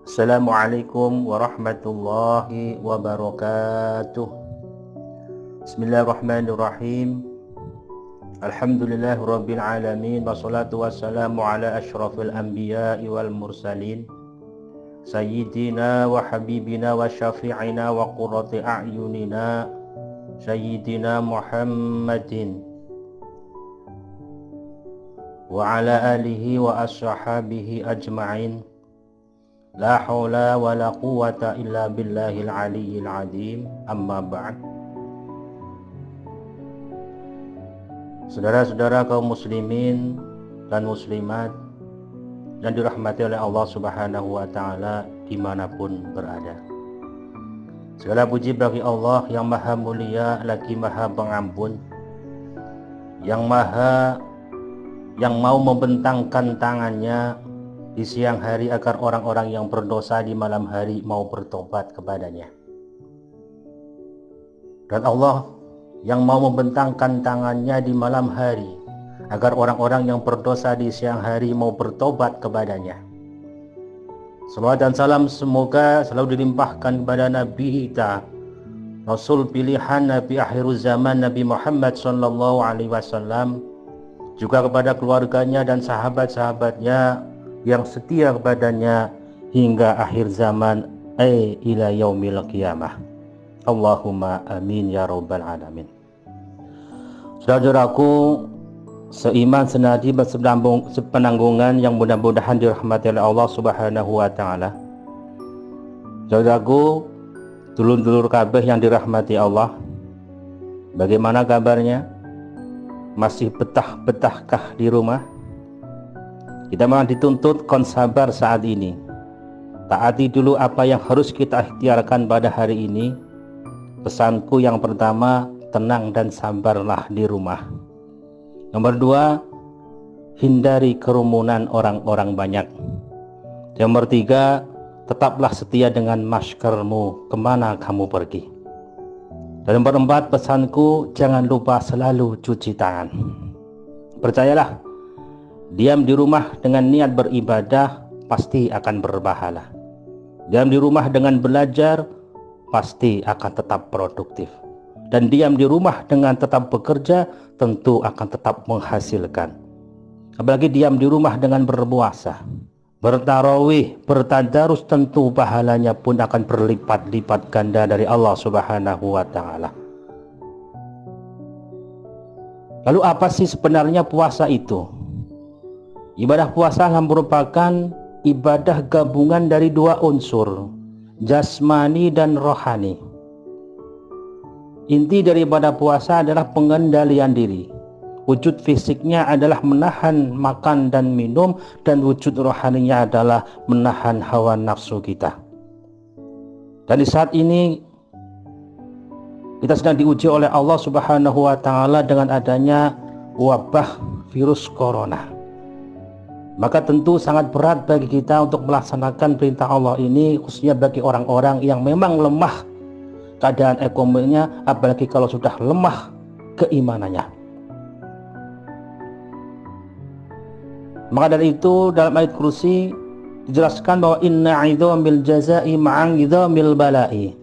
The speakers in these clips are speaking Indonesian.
Assalamualaikum warahmatullahi wabarakatuh. Bismillahirrahmanirrahim. Alhamdulillahirabbil alamin wassalatu wassalamu ala asyrafil anbiya'i wal mursalin sayyidina wa habibina wa syafi'ina wa qurrati a'yunina sayyidina Muhammadin wa ala alihi wa ashabihi ajma'in. La haula wa la quwwata illa billahil aliyyil azim. Amma ba'd. Saudara-saudara kaum muslimin dan muslimat yang dirahmati oleh Allah Subhanahu wa taala dimanapun berada. Segala puji bagi Allah yang maha mulia lagi maha pengampun, yang mau membentangkan tangannya di siang hari agar orang-orang yang berdosa di malam hari mau bertobat kepadanya. Dan Allah yang mau membentangkan tangannya di malam hari agar orang-orang yang berdosa di siang hari mau bertobat kepadanya. Salawat dan salam semoga selalu dilimpahkan kepada Nabi kita, Rasul pilihan Nabi akhir zaman, Nabi Muhammad SAW, juga kepada keluarganya dan sahabat-sahabatnya yang setia kepadanya hingga akhir zaman, ila yaumil qiyamah. Allahumma amin ya rabbal alamin. Saudaraku seiman, senadi, sepenanggungan yang mudah-mudahan dirahmati oleh Allah Subhanahu wa taala. Saudaraku, dulur-dulur kabeh yang dirahmati Allah, bagaimana kabarnya? Masih betah-betahkah di rumah? Kita memang dituntut sabar saat ini. Taati dulu apa yang harus kita ikhtiarkan pada hari ini. Pesanku yang pertama, tenang dan sabarlah di rumah. Nomor dua, hindari kerumunan orang-orang banyak. Nomor tiga, tetaplah setia dengan maskermu kemana kamu pergi. Dan nomor empat, pesanku, jangan lupa selalu cuci tangan. Percayalah, diam di rumah dengan niat beribadah pasti akan berpahala. Diam di rumah dengan belajar pasti akan tetap produktif. Dan diam di rumah dengan tetap bekerja tentu akan tetap menghasilkan. Apalagi diam di rumah dengan berpuasa, bertarawih, bertadarus, tentu pahalanya pun akan berlipat-lipat ganda dari Allah Subhanahu wa taala. Lalu apa sih sebenarnya puasa itu? Ibadah puasa merupakan ibadah gabungan dari dua unsur, jasmani dan rohani. Inti dari ibadah puasa adalah pengendalian diri. Wujud fisiknya adalah menahan makan dan minum, dan wujud rohaninya adalah menahan hawa nafsu kita. Dan di saat ini kita sedang diuji oleh Allah Subhanahu wa taala dengan adanya wabah virus corona. Maka tentu sangat berat bagi kita untuk melaksanakan perintah Allah ini, khususnya bagi orang-orang yang memang lemah keadaan ekonominya, apalagi kalau sudah lemah keimanannya. Maka dari itu dalam ayat kursi dijelaskan bahwa inna idhamil jazai ma'an idhamil bala'i,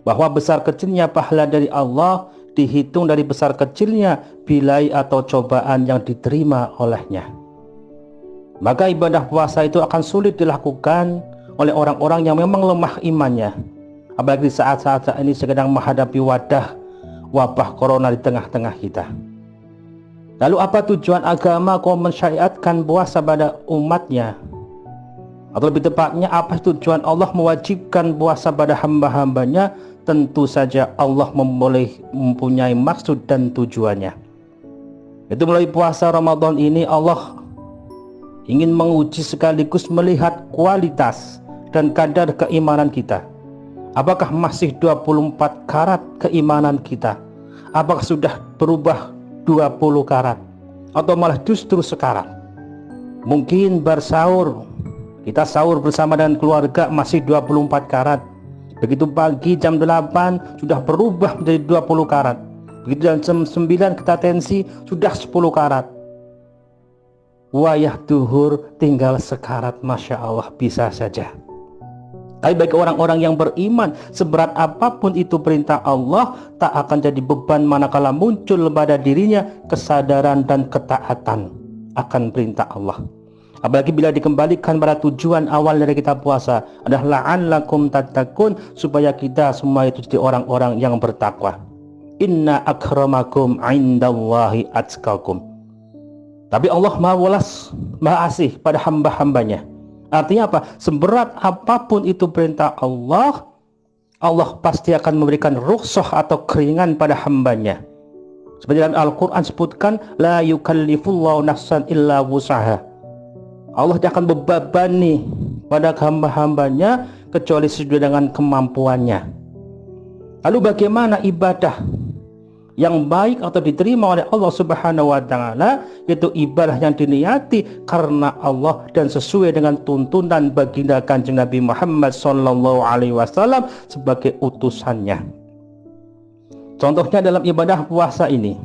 bahwa besar kecilnya pahala dari Allah dihitung dari besar kecilnya bilai atau cobaan yang diterima olehnya. Maka ibadah puasa itu akan sulit dilakukan oleh orang-orang yang memang lemah imannya, apalagi saat-saat ini sedang menghadapi wabah corona di tengah-tengah kita. Lalu apa tujuan agama kau mensyariatkan puasa pada umatnya? Atau lebih tepatnya, apa tujuan Allah mewajibkan puasa pada hamba-hambanya? Tentu saja Allah mempunyai maksud dan tujuannya. Itu melalui puasa Ramadan ini Allah ingin menguji sekaligus melihat kualitas dan kadar keimanan kita. Apakah masih 24 karat keimanan kita? Apakah sudah berubah 20 karat? Atau malah justru sekarat? Mungkin bersahur, kita sahur bersama dengan keluarga masih 24 karat. Begitu pagi jam 8 sudah berubah menjadi 20 karat. Begitu jam 9 kita tensi sudah 10 karat. Wayah duhur tinggal sekarat, Masya Allah, bisa saja. Tapi bagi orang-orang yang beriman, seberat apapun itu perintah Allah, tak akan jadi beban manakala muncul pada dirinya kesadaran dan ketaatan akan perintah Allah. Apalagi bila dikembalikan pada tujuan awal dari kita puasa adalah la'allakum tattaqun, supaya kita semua itu jadi orang-orang yang bertakwa. Inna akramakum indallahi atqakum. Tapi Allah Maha Welas, Maha Asih pada hamba-hambanya. Artinya apa? Seberat apapun itu perintah Allah, Allah pasti akan memberikan rukhsah atau keringan pada hambanya. Seperti dalam Al-Quran sebutkan, la yukallifullahu nafsan illa wusaha. Allah tidak akan membebani pada hamba-hambanya kecuali sesuai dengan kemampuannya. Lalu bagaimana ibadah yang baik atau diterima oleh Allah Subhanahu wa taala? Yaitu ibadah yang diniati karena Allah dan sesuai dengan tuntunan baginda Kanjeng Nabi Muhammad sallallahu alaihi wasallam sebagai utusannya. Contohnya dalam ibadah puasa ini.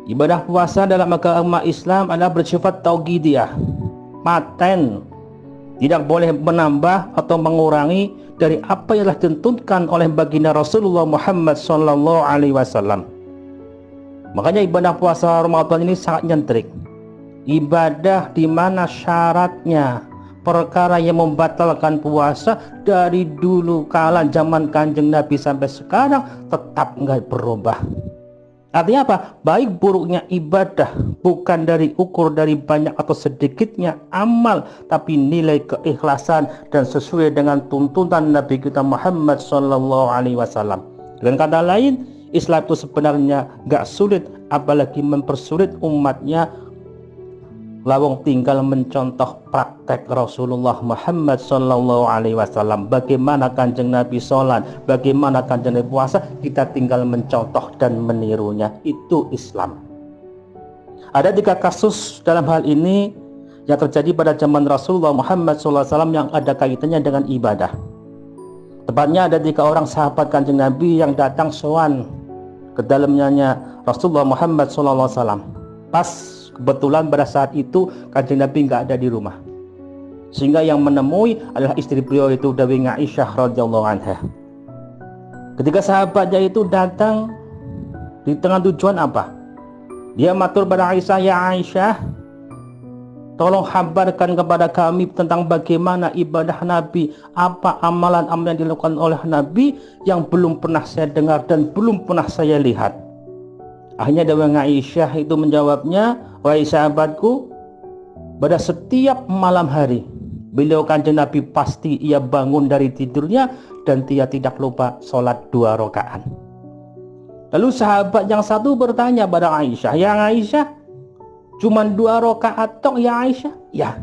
Ibadah puasa dalam agama Islam adalah bersifat tauqidiyah, paten, tidak boleh menambah atau mengurangi dari apa yang telah ditentukan oleh baginda Rasulullah Muhammad sallallahu alaihi wasallam. Makanya ibadah puasa Ramadan ini sangat nyentrik. Ibadah di mana syaratnya perkara yang membatalkan puasa dari dulu kala zaman Kanjeng Nabi sampai sekarang tetap enggak berubah. Artinya apa? Baik buruknya ibadah bukan dari ukur dari banyak atau sedikitnya amal, tapi nilai keikhlasan dan sesuai dengan tuntunan Nabi kita Muhammad sallallahu alaihi wasallam. Dengan kata lain, Islam itu sebenarnya gak sulit, apalagi mempersulit umatnya. Lawang tinggal mencontoh praktek Rasulullah Muhammad sallallahu alaihi wasallam. Bagaimana Kanjeng Nabi sholat, bagaimana Kanjeng Nabi puasa, kita tinggal mencontoh dan menirunya. Itu Islam. Ada 3 kasus dalam hal ini yang terjadi pada zaman Rasulullah Muhammad sallallahu alaihi wasallam yang ada kaitannya dengan ibadah. Tepatnya ada 3 orang sahabat Kanjeng Nabi yang datang sowan ke dalamnya Rasulullah Muhammad sallallahu alaihi wasallam. Pas kebetulan pada saat itu Kanjeng Nabi nggak ada di rumah, sehingga yang menemui adalah istri beliau itu Dewi Aisyah radhiyallahu anha. Ketika sahabatnya itu datang di tengah tujuan apa? Dia matur pada Aisyah, ya Aisyah, tolong kabarkan kepada kami tentang bagaimana ibadah Nabi, apa amalan-amalan yang dilakukan oleh Nabi yang belum pernah saya dengar dan belum pernah saya lihat. Akhirnya Dewi Aisyah itu menjawabnya, wahai sahabatku, pada setiap malam hari beliau Kanjeng Nabi pasti ia bangun dari tidurnya dan dia tidak lupa sholat 2 rakaat. Lalu sahabat yang satu bertanya pada Aisyah, ya Aisyah, cuma 2 rakaat tok ya Aisyah? Ya,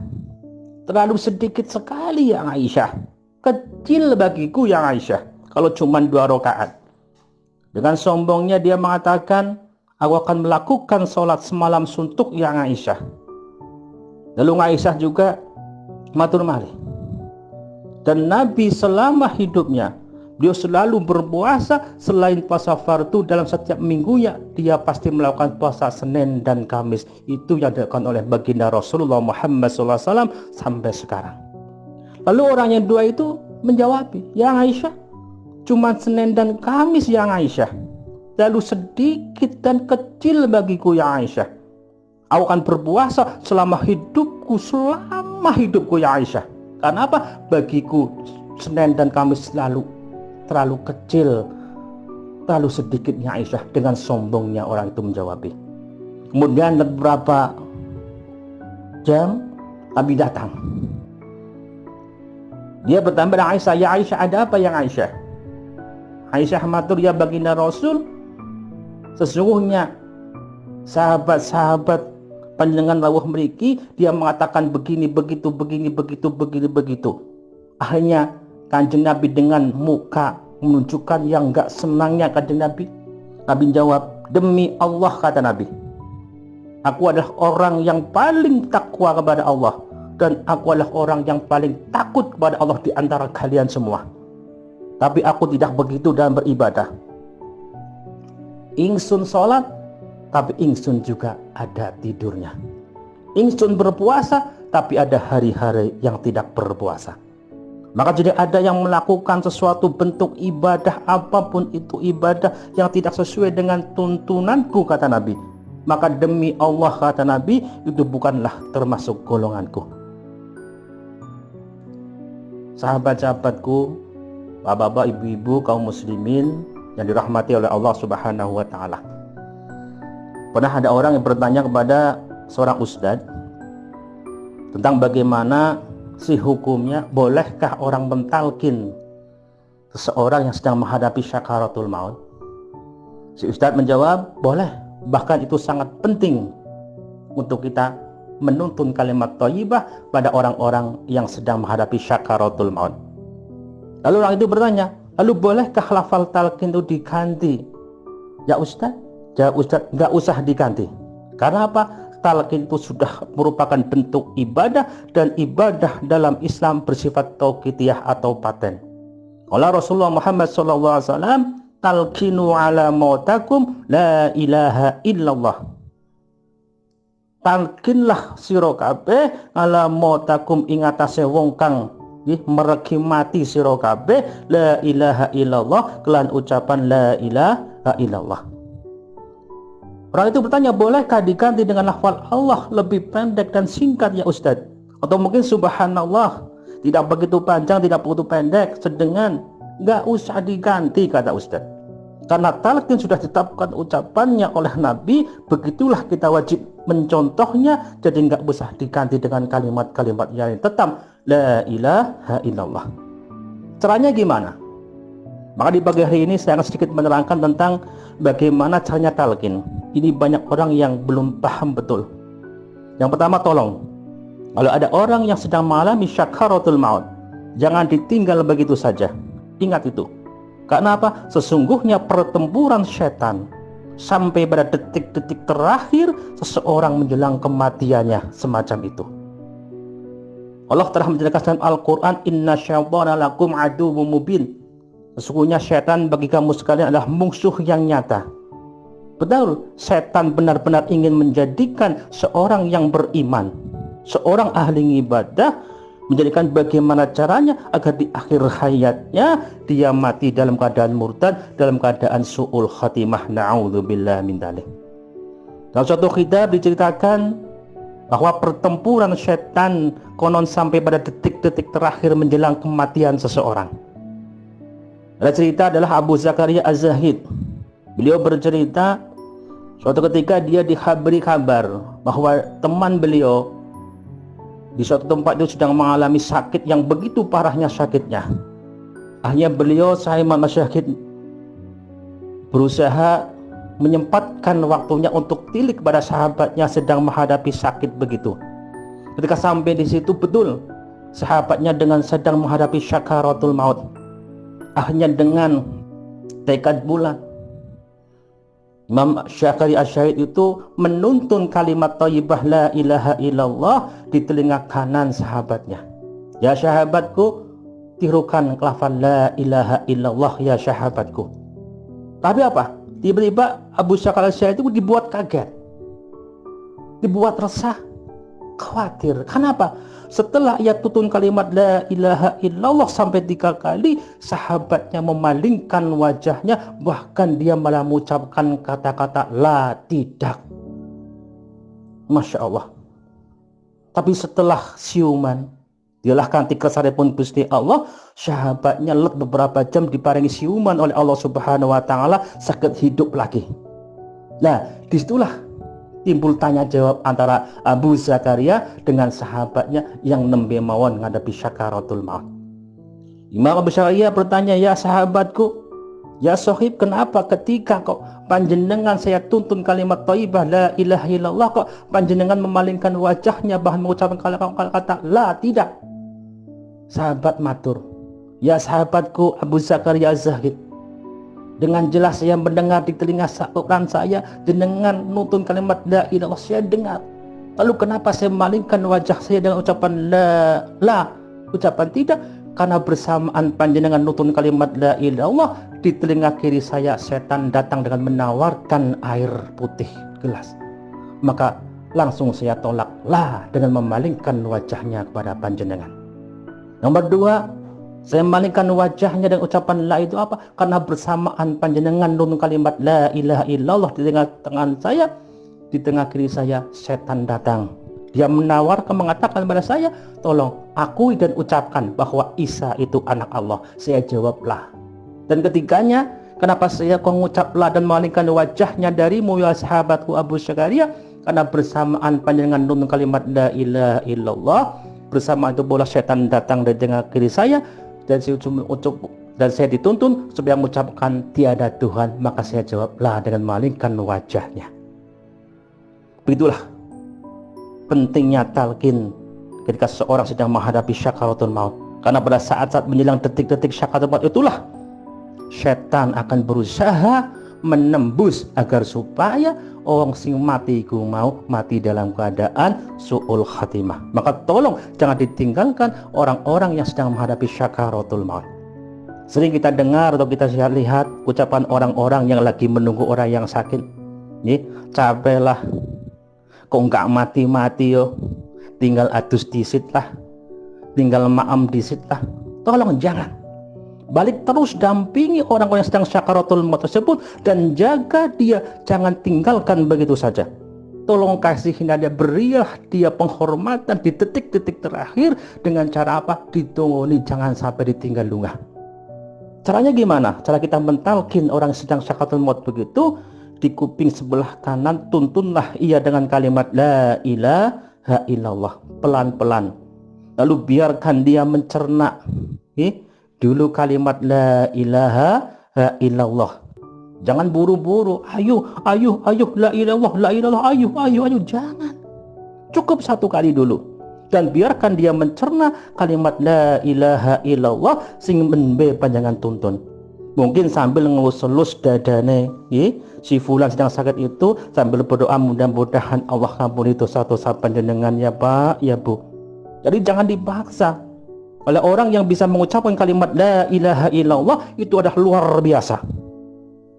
terlalu sedikit sekali ya Aisyah, kecil bagiku ya Aisyah kalau cuma 2 rakaat. Dengan sombongnya dia mengatakan, aku akan melakukan sholat semalam suntuk yang Aisyah. Lalu Aisyah juga matur malih. Dan Nabi selama hidupnya, beliau selalu berpuasa selain puasa fardu dalam setiap minggunya. Dia pasti melakukan puasa Senin dan Kamis. Itu yang dilakukan oleh baginda Rasulullah Muhammad SAW sampai sekarang. Lalu orang yang 2 itu menjawab, ya Aisyah, cuma Senin dan Kamis yang Aisyah. Lalu sedikit dan kecil bagiku ya Aisyah. Aku akan berpuasa selama hidupku ya Aisyah. Karena apa? Bagiku Senin dan Kamis terlalu kecil, terlalu sedikitnya Aisyah. Dengan sombongnya orang itu menjawab. Kemudian beberapa jam Nabi datang. Dia bertanya pada Aisyah, ya Aisyah, ada apa yang Aisyah? Aisyah matur, ya baginda Rasul, sesungguhnya sahabat-sahabat panjenengan rawuh mriki dia mengatakan begini begitu. Akhirnya Kanjeng Nabi dengan muka menunjukkan yang enggak senangnya Kanjeng Nabi. Nabi jawab, demi Allah, kata Nabi, aku adalah orang yang paling takwa kepada Allah, dan aku adalah orang yang paling takut kepada Allah di antara kalian semua. Tapi aku tidak begitu dalam beribadah. Ingsun sholat, tapi ingsun juga ada tidurnya. Ingsun berpuasa, tapi ada hari-hari yang tidak berpuasa. Maka jika ada yang melakukan sesuatu bentuk ibadah, apapun itu ibadah yang tidak sesuai dengan tuntunanku, kata Nabi, maka demi Allah, kata Nabi, itu bukanlah termasuk golonganku. Sahabat-sahabatku, bapak-bapak, ibu-ibu, kaum muslimin yang dirahmati oleh Allah Subhanahu wa Ta'ala. Pernah ada orang yang bertanya kepada seorang ustadz tentang bagaimana si hukumnya, bolehkah orang mentalkin seseorang yang sedang menghadapi syakaratul maut? Si ustadz menjawab, boleh, bahkan itu sangat penting untuk kita menuntun kalimat thayyibah pada orang-orang yang sedang menghadapi syakaratul maut. Lalu orang itu bertanya, lalu bolehkah lafal talqin itu diganti? Ya ustadz, jawab ustadz, nggak usah diganti. Karena apa? Talqin itu sudah merupakan bentuk ibadah, dan ibadah dalam Islam bersifat tauqifiyah atau paten. Oleh Rasulullah Muhammad SAW, talqinu ala mautakum la ilaha illallah. Talqinlah sira kabeh ala mautakum ing atase wong kang meregi mati sira kabeh la ilaha illallah kelan ucapan la ilaha illallah. Orang itu bertanya, bolehkah diganti dengan lafal Allah lebih pendek dan singkat ya Ustadz? Atau mungkin subhanallah, tidak begitu panjang, tidak begitu pendek, sedengan, nggak usah diganti, kata Ustadz. Karena talqin sudah ditetapkan ucapannya oleh Nabi, begitulah kita wajib mencontohnya, jadi nggak usah diganti dengan kalimat-kalimat yang tetap la ilaha illallah. Caranya gimana? Maka di pagi hari ini saya akan sedikit menerangkan tentang bagaimana caranya talqin. Ini banyak orang yang belum paham betul. Yang pertama, tolong, kalau ada orang yang sedang mengalami syakaratul maut, jangan ditinggal begitu saja. Ingat itu. Karena apa? Sesungguhnya pertempuran setan sampai pada detik-detik terakhir seseorang menjelang kematiannya, semacam itu. Allah telah menjelaskan Al-Quran, inna syaitana lakum aduwwum mubin. Sesungguhnya setan bagi kamu sekalian adalah musuh yang nyata. Betul, setan benar-benar ingin menjadikan seorang yang beriman, seorang ahli ibadah, menjadikan bagaimana caranya agar di akhir hayatnya dia mati dalam keadaan murtad, dalam keadaan su'ul khatimah, na'udzubillah min dzalik. Dalam suatu kitab diceritakan bahwa pertempuran setan konon sampai pada detik-detik terakhir menjelang kematian seseorang. Ada cerita adalah Abu Zakaria Az-Zahid. Beliau bercerita suatu ketika dia diberi kabar bahwa teman beliau di suatu tempat itu sedang mengalami sakit yang begitu parahnya sakitnya. Akhirnya beliau sahih masyahid berusaha menyempatkan waktunya untuk tilik kepada sahabatnya sedang menghadapi sakit begitu. Ketika sampai di situ, betul sahabatnya dengan sedang menghadapi syakaratul maut. Akhirnya dengan tekad bulat, Imam Syakari Asy-Syahid itu menuntun kalimat thayyibah la ilaha illallah di telinga kanan sahabatnya. Ya sahabatku, tirukan lafaz la ilaha illallah ya sahabatku. Tapi apa? Tiba-tiba Abu Syakari Asy-Syahid itu dibuat kaget, dibuat resah, khawatir. Kenapa? Setelah ia tutun kalimat la ilaha illallah sampai 3 kali, sahabatnya memalingkan wajahnya, bahkan dia malah mengucapkan kata-kata la, tidak. Masya Allah. Tapi setelah siuman, dialah kanthi kesaripun Gusti Allah, sahabatnya beberapa jam diparingi siuman oleh Allah Subhanahu wa Ta'ala, sakit hidup lagi. Nah, disitulah timbul tanya jawab antara Abu Zakaria dengan sahabatnya yang nembe mawon menghadapi syakaratul maut. Imam Abu Zakaria bertanya, ya sahabatku, ya sahib, kenapa ketika kok panjenengan saya tuntun kalimat thayyibah la ilaha illallah, kok panjenengan memalingkan wajahnya bahkan mengucapkan kata la, tidak? Sahabat matur, ya sahabatku Abu Zakaria Az-Zahid, dengan jelas saya mendengar di telinga saluran saya dengan nutun kalimat la ilallah, saya dengar. Lalu kenapa saya memalingkan wajah saya dengan ucapan la, ucapan tidak? Karena bersamaan panjenengan nutun kalimat la ilallah, di telinga kiri saya setan datang dengan menawarkan air putih gelas. Maka langsung saya tolak la dengan memalingkan wajahnya kepada panjenengan. Nomor 2, Saya malingkan wajahnya dan ucapan la itu apa? Karena bersamaan panjenengan nun kalimat la ilaha illallah di tengah tangan saya, di tengah kiri saya setan datang. Dia menawarkan, mengatakan kepada saya, tolong akui dan ucapkan bahwa Isa itu anak Allah. Saya jawablah. Dan ketiganya, kenapa saya kau mengucaplah dan memalingkan wajahnya darimu ya sahabatku Abu Syakaria? Karena bersamaan panjenengan nun kalimat la ilaha illallah, bersama itu bola setan datang dari tengah kiri saya, dan saya dituntun supaya mengucapkan tiada Tuhan. Maka saya jawablah dengan memalingkan wajahnya. Begitulah pentingnya talqin ketika seorang sedang menghadapi syakaratul maut. Karena pada saat-saat menjelang detik-detik syakaratul maut itulah setan akan berusaha menembus agar supaya orang sing mati ku mau mati dalam keadaan su'ul khatimah. Maka tolong jangan ditinggalkan orang-orang yang sedang menghadapi syakaratul maut. Sering kita dengar atau kita lihat ucapan orang-orang yang lagi menunggu orang yang sakit. Nih, capek lah, kok nggak mati-mati yo, tinggal adus disit lah, tinggal maam disit lah. Tolong jangan. Balik terus dampingi orang-orang yang sedang syakaratul maut tersebut dan jaga dia, jangan tinggalkan begitu saja. Tolong kasihin dia, berilah dia penghormatan di detik-detik terakhir dengan cara apa? Ditunggu, jangan sampai ditinggal lungah. Caranya gimana? Cara kita mentalkin orang yang sedang syakaratul maut begitu, di kuping sebelah kanan tuntunlah ia dengan kalimat la ilaha illallah pelan-pelan. Lalu biarkan dia mencerna dulu kalimat la ilaha illallah. Jangan buru-buru, ayo la ilallah, ayo, jangan. Cukup satu kali dulu dan biarkan dia mencerna kalimat la ilaha illallah sing menbe panjangan tuntun. Mungkin sambil ngelus-elus dadane si fulan sedang sakit itu, sambil berdoa mudah-mudahan Allah ampuni dosa-dosa panjenengan ya Pak, ya Bu. Jadi jangan dipaksa. Oleh orang yang bisa mengucapkan kalimat la ilaha illallah itu adalah luar biasa.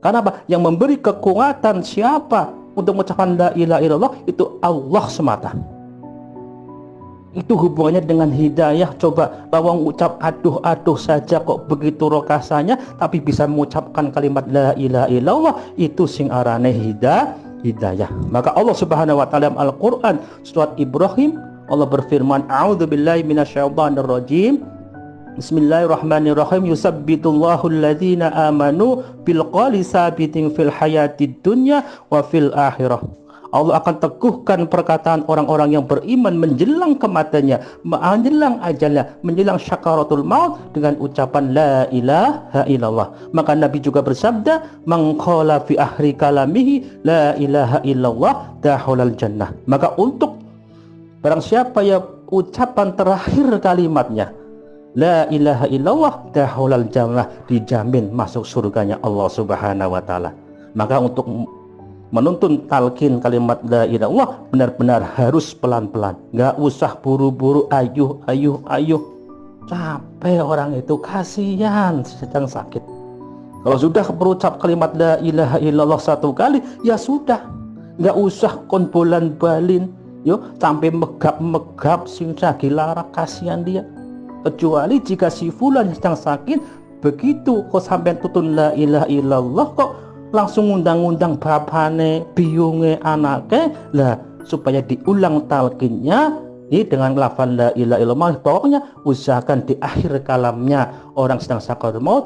Karena apa? Yang memberi kekuatan siapa untuk mengucapkan la ilaha illallah itu Allah semata. Itu hubungannya dengan hidayah. Coba lawang ucap aduh saja kok begitu rokasanya, tapi bisa mengucapkan kalimat la ilaha illallah, itu sing arane hidayah. Maka Allah Subhanahu wa taala dalam Al-Qur'an surat Ibrahim, Allah berfirman, a'udzubillahi minasyaitonir rajim. Bismillahirrahmanirrahim. Yusabbitullahu alladzina amanu bil qawli sabitin fil hayatid dunya wa fil akhirah. Allah akan teguhkan perkataan orang-orang yang beriman menjelang kematiannya, menjelang ajalnya, menjelang syakaratul maut dengan ucapan la ilaha illallah. Maka Nabi juga bersabda, man qala fi akhri kalamihi la ilaha illallah dakhulal jannah. Maka untuk barang siapa yang ucapan terakhir kalimatnya la ilaha illallah dakhulal jannah, dijamin masuk surganya Allah Subhanahu wa taala. Maka untuk menuntun talqin kalimat la ilaha illallah benar-benar harus pelan-pelan, nggak usah buru-buru, ayo. Capek orang itu, kasihan sedang sakit. Kalau sudah berucap kalimat la ilaha illallah satu kali, ya sudah, nggak usah konbolan balin sampai megap sing lagi lara, kasihan dia. Kecuali jika si fulan sedang sakit, begitu kok sampai tutun la ilaha illallah kok langsung undang-undang bapane, biunge anake lah, supaya diulang talqinnya dengan lafaz la ilaha illallah. Pokoknya usahakan di akhir kalamnya orang sedang sakaratul maut,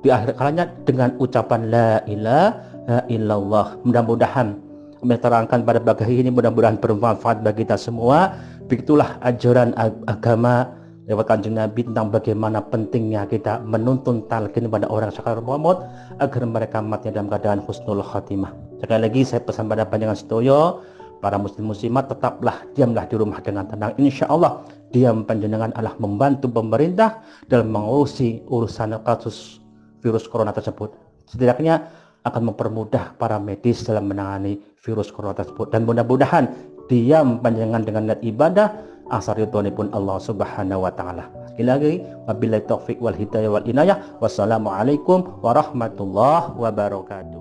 di akhir kalamnya dengan ucapan la ilaha illallah. Mudah-mudahan menerangkan pada pagi ini, mudah-mudahan bermanfaat bagi kita semua. Begitulah ajaran agama lewat Kanjeng Nabi tentang bagaimana pentingnya kita menuntun talqin pada orang sakaratul maut agar mereka mati dalam keadaan husnul khatimah. Sekali lagi saya pesan pada panjenengan sedaya, para muslim muslimat, tetaplah diamlah di rumah dengan tenang. Insya Allah diam panjenengan adalah membantu pemerintah dalam mengurusi urusan kasus virus corona tersebut. Setidaknya akan mempermudah para medis dalam menangani virus corona tersebut. Dan mudah-mudahan diam panjenengan dengan niat ibadah asal ridhonipun Allah Subhanahu wa taala. Sekali lagi, wabillahi taufik wal hidayah wal inayah. Wassalamualaikum warahmatullahi wabarakatuh.